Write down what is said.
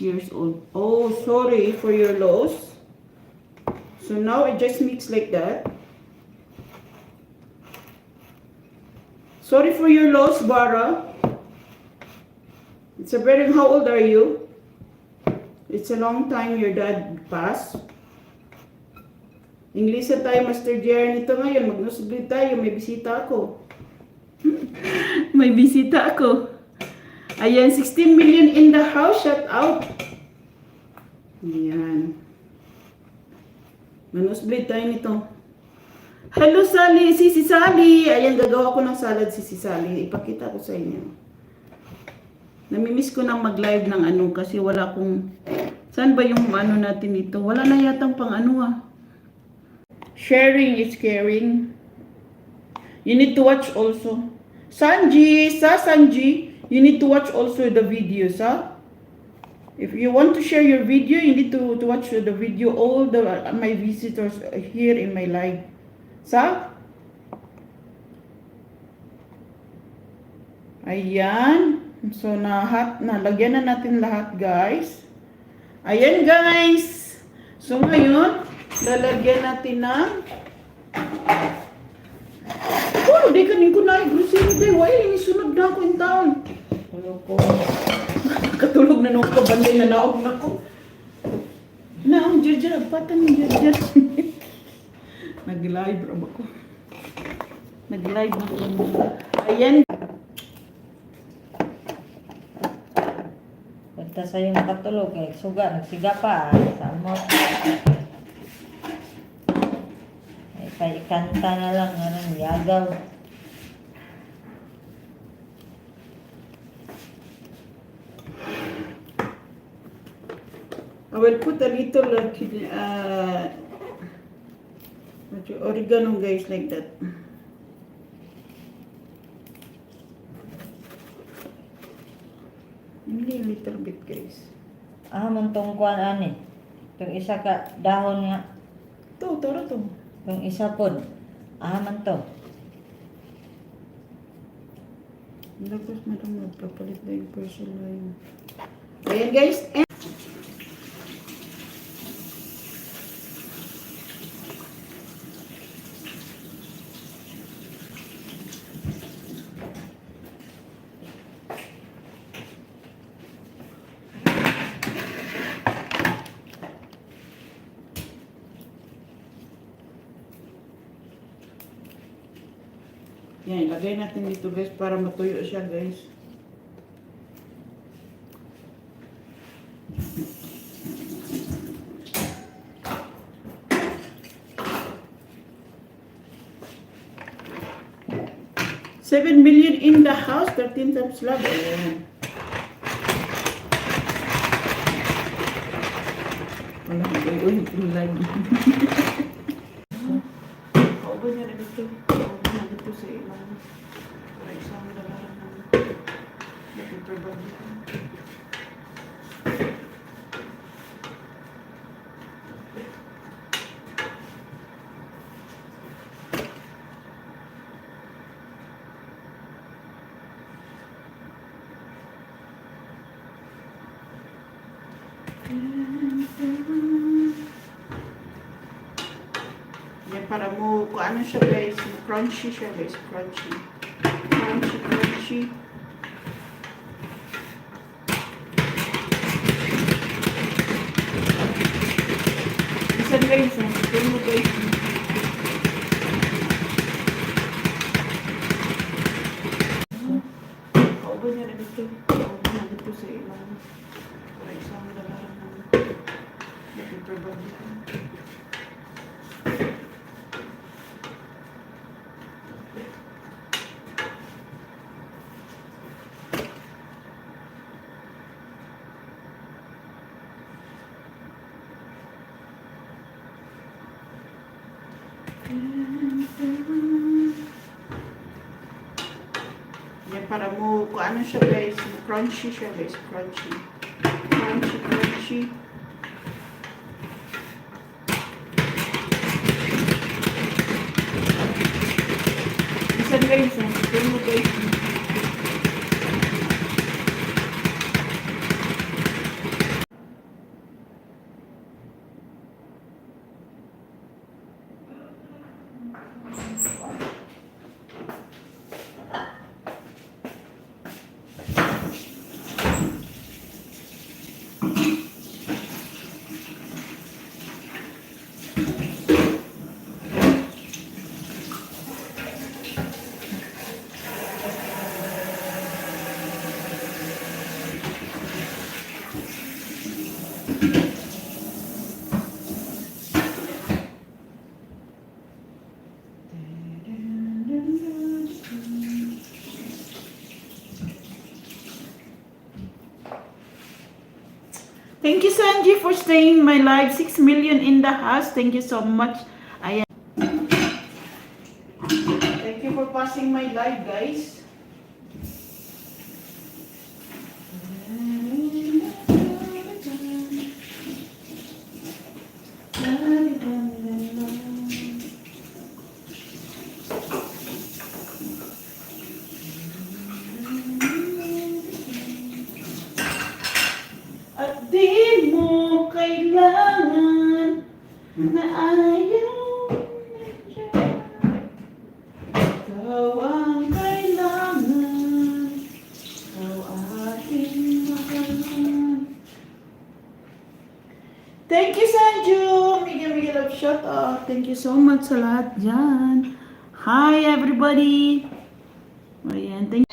years old. Oh, sorry for your loss. So now I just mix like that. Sorry for your loss, Bara. It's a very, how old are you? It's a long time your dad passed. Inglesan tayo, Master JR nito ngayon. Magnusubli tayo, may bisita ako. May bisita ako. Ayan, 16 million in the house. Shout out. Ayan. Manusubli tayo nito. Hello, Sally. Sisi Sally. Ayan, gagawa ko ng salad, Sisi Sally. Ipakita ko sa inyo. Namimiss ko nang mag-live ng ano kasi wala kong... Saan ba yung ano natin ito? Wala na yatang pang ano ah. Sharing is caring. You need to watch also. Sanji, you need to watch also the videos, huh? If you want to share your video, you need to watch the video, all the my visitors here in my live. Sa? Ayan. So, nalagyan na natin lahat, guys. Ayan, guys. So, ngayon, lalagyan natin ng... Oh, di kanin ko na grocery day. Why? Sunod na ako in town. Ano ko? Katulog na nung kabanday na naog na ko. Naong Jerjer. Agpatan ng Jerjer. Nag-live ram ako. Nag-live na ko. Ayan. Pagka sa'yo nakatulog, nagsiga pa. Sa amot. Ikanta na lang, yagaw. I will put a little oregano, guys, like that. Only a little bit, guys. Man tong kuan ani. Itong isa ka dahon nga. Tara to. Itong isa pod. Man to. Tapos madam magpapalit na yung person line. Ayan, guys. Yan, ilagay natin dito, guys, para matuyo siya, guys. $7 million in the house, 13 times love. Ayan. Wala ko kayo, yung live. Kaubo niya na dito. Kaubo na dito sa ilang. Para isang dalaran ng nakipabag dito. Yan, para mo, kung ano siya, guys, crunchy siya, guys, crunchy. Crunchy. Isa, guys, ito mo, guys. Kaubo niya na dito. Kaubo na dito sa ilang. Para isang dalaran ng nakipabag dito. Yan, para mo, kung ano siya, guys, crunchy siya, guys, crunchy. Crunchy. Isa, guys, ito mo, guys. Thank you, Sanji, for staying my live. 6 million in the house. Thank you so much. Ayan. Thank you for passing my live, guys. At di mo kailangan na ayaw nandiyan. Ikaw ang kailangan, ikaw ating makalan. Thank you, Sanju! Miguel love shout out. Thank you so much sa lahat dyan. Hi, everybody! Ayan, thank